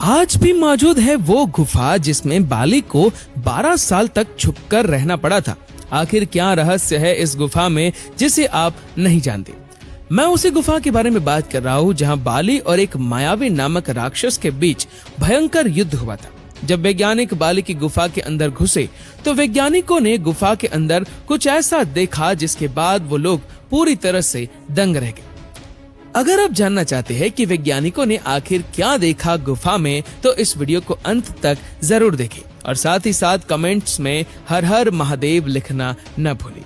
आज भी मौजूद है वो गुफा जिसमें बाली को 12 साल तक छुपकर रहना पड़ा था। आखिर क्या रहस्य है इस गुफा में जिसे आप नहीं जानते? मैं उसी गुफा के बारे में बात कर रहा हूँ जहाँ बाली और एक मायावी नामक राक्षस के बीच भयंकर युद्ध हुआ था। जब वैज्ञानिक बाली की गुफा के अंदर घुसे तो वैज्ञानिकों ने गुफा के अंदर कुछ ऐसा देखा जिसके बाद वो लोग पूरी तरह से दंग रह गए। अगर आप जानना चाहते हैं कि वैज्ञानिकों ने आखिर क्या देखा गुफा में, तो इस वीडियो को अंत तक जरूर देखें और साथ ही साथ कमेंट्स में हर हर महादेव लिखना न भूलें।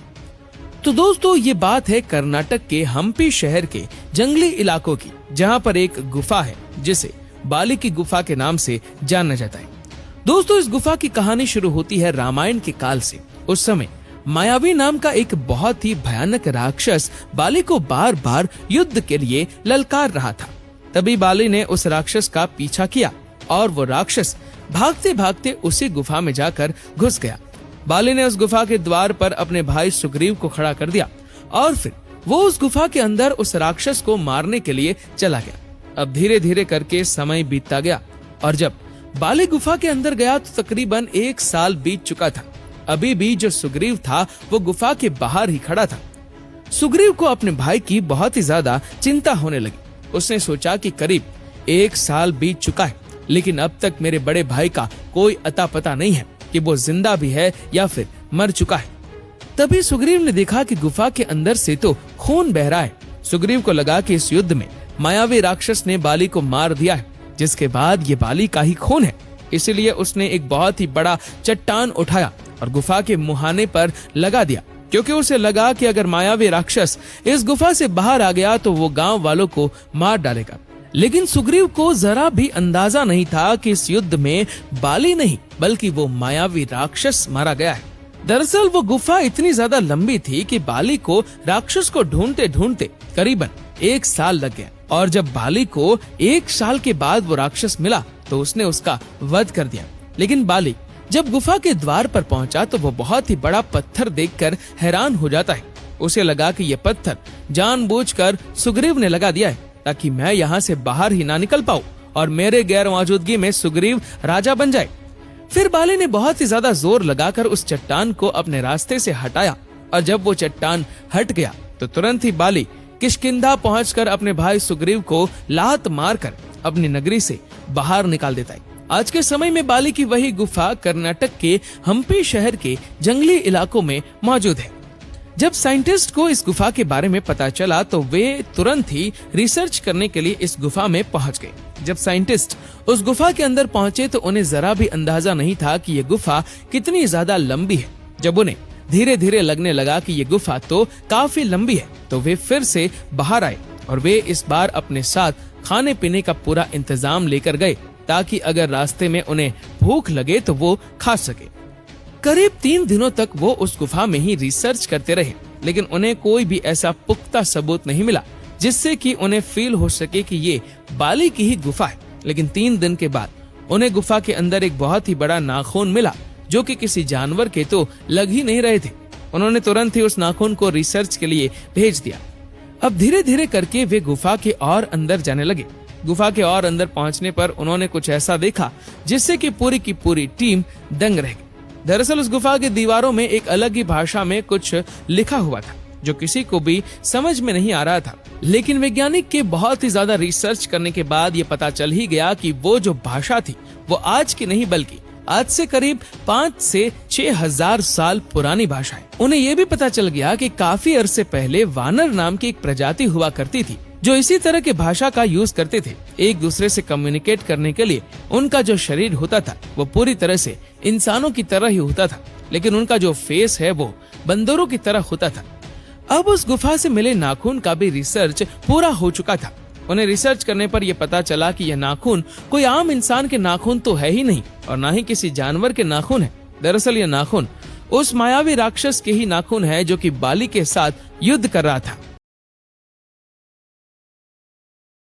तो दोस्तों, ये बात है कर्नाटक के हम्पी शहर के जंगली इलाकों की, जहां पर एक गुफा है जिसे बाली की गुफा के नाम से जाना जाता है। दोस्तों, इस गुफा की कहानी शुरू होती है रामायण के काल से। उस समय मायावी नाम का एक बहुत ही भयानक राक्षस बाली को बार बार युद्ध के लिए ललकार रहा था। तभी बाली ने उस राक्षस का पीछा किया और वो राक्षस भागते भागते उसी गुफा में जाकर घुस गया। बाली ने उस गुफा के द्वार पर अपने भाई सुग्रीव को खड़ा कर दिया और फिर वो उस गुफा के अंदर उस राक्षस को मारने के लिए चला गया। अब धीरे धीरे करके समय बीतता गया और जब बाली गुफा के अंदर गया तो तकरीबन 1 साल बीत चुका था। अभी भी जो सुग्रीव था वो गुफा के बाहर ही खड़ा था। सुग्रीव को अपने भाई की बहुत ही ज्यादा चिंता होने लगी। उसने सोचा कि करीब 1 साल बीत चुका है, लेकिन अब तक मेरे बड़े भाई का कोई अता पता नहीं है कि वो जिंदा भी है या फिर मर चुका है। तभी सुग्रीव ने देखा कि गुफा के अंदर से तो खून बह रहा है। सुग्रीव को लगा कि इस युद्ध में मायावी राक्षस ने बाली को मार दिया है, जिसके बाद ये बाली का ही खून है। इसीलिए उसने एक बहुत ही बड़ा चट्टान उठाया और गुफा के मुहाने पर लगा दिया, क्योंकि उसे लगा कि अगर मायावी राक्षस इस गुफा से बाहर आ गया तो वो गांव वालों को मार डालेगा। लेकिन सुग्रीव को जरा भी अंदाजा नहीं था कि इस युद्ध में बाली नहीं बल्कि वो मायावी राक्षस मारा गया है। दरअसल वो गुफा इतनी ज्यादा लंबी थी कि बाली को राक्षस को ढूंढते ढूंढते करीबन 1 साल लग गया और जब बाली को 1 साल के बाद वो राक्षस मिला तो उसने उसका वध कर दिया। लेकिन बाली जब गुफा के द्वार पर पहुंचा तो वो बहुत ही बड़ा पत्थर देखकर हैरान हो जाता है। उसे लगा कि ये पत्थर जानबूझकर सुग्रीव ने लगा दिया है ताकि मैं यहाँ से बाहर ही ना निकल पाऊं और मेरे गैर मौजूदगी में सुग्रीव राजा बन जाए। फिर बाली ने बहुत ही ज्यादा जोर लगाकर उस चट्टान को अपने रास्ते से हटाया और जब वो चट्टान हट गया तो तुरंत ही बाली किष्किंधा पहुंचकर अपने भाई सुग्रीव को लात मारकर अपनी नगरी से बाहर निकाल देता है। आज के समय में बाली की वही गुफा कर्नाटक के हम्पी शहर के जंगली इलाकों में मौजूद है। जब साइंटिस्ट को इस गुफा के बारे में पता चला तो वे तुरंत ही रिसर्च करने के लिए इस गुफा में पहुंच गए। जब साइंटिस्ट उस गुफा के अंदर पहुंचे तो उन्हें जरा भी अंदाजा नहीं था कि ये गुफा कितनी ज्यादा लंबी है। जब उन्हें धीरे धीरे लगने लगा कि ये गुफा तो काफी लंबी है तो वे फिर से बाहर आए और वे इस बार अपने साथ खाने पीने का पूरा इंतजाम लेकर गए ताकि अगर रास्ते में उन्हें भूख लगे तो वो खा सके। करीब 3 दिनों तक वो उस गुफा में ही रिसर्च करते रहे, लेकिन उन्हें कोई भी ऐसा पुख्ता सबूत नहीं मिला जिससे कि उन्हें फील हो सके कि ये बाली की ही गुफा है। लेकिन 3 दिन के बाद उन्हें गुफा के अंदर एक बहुत ही बड़ा नाखून मिला जो कि किसी जानवर के तो लग ही नहीं रहे थे। उन्होंने तुरंत ही उस नाखून को रिसर्च के लिए भेज दिया। अब धीरे धीरे करके वे गुफा के और अंदर जाने लगे। गुफा के और अंदर पहुंचने पर उन्होंने कुछ ऐसा देखा जिससे कि पूरी की पूरी टीम दंग रह गई। दरअसल उस गुफा की दीवारों में एक अलग ही भाषा में कुछ लिखा हुआ था जो किसी को भी समझ में नहीं आ रहा था। लेकिन वैज्ञानिक के बहुत ही ज्यादा रिसर्च करने के बाद ये पता चल ही गया कि वो जो भाषा थी वो आज की नहीं बल्कि आज से करीब 5 से 6 हजार साल पुरानी भाषा है। उन्हें ये भी पता चल गया कि काफी अरसे पहले वानर नाम की एक प्रजाति हुआ करती थी जो इसी तरह के भाषा का यूज करते थे। एक दूसरे से कम्युनिकेट करने के लिए उनका जो शरीर होता था वो पूरी तरह से इंसानों की तरह ही होता था, लेकिन उनका जो फेस है वो बंदरों की तरह होता था। अब उस गुफा से मिले नाखून का भी रिसर्च पूरा हो चुका था। उन्हें रिसर्च करने पर यह पता चला कि यह नाखून कोई आम इंसान के नाखून तो है ही नहीं और ना ही किसी जानवर के नाखून है। दरअसल यह नाखून उस मायावी राक्षस के ही नाखून है जो कि बाली के साथ युद्ध कर रहा था।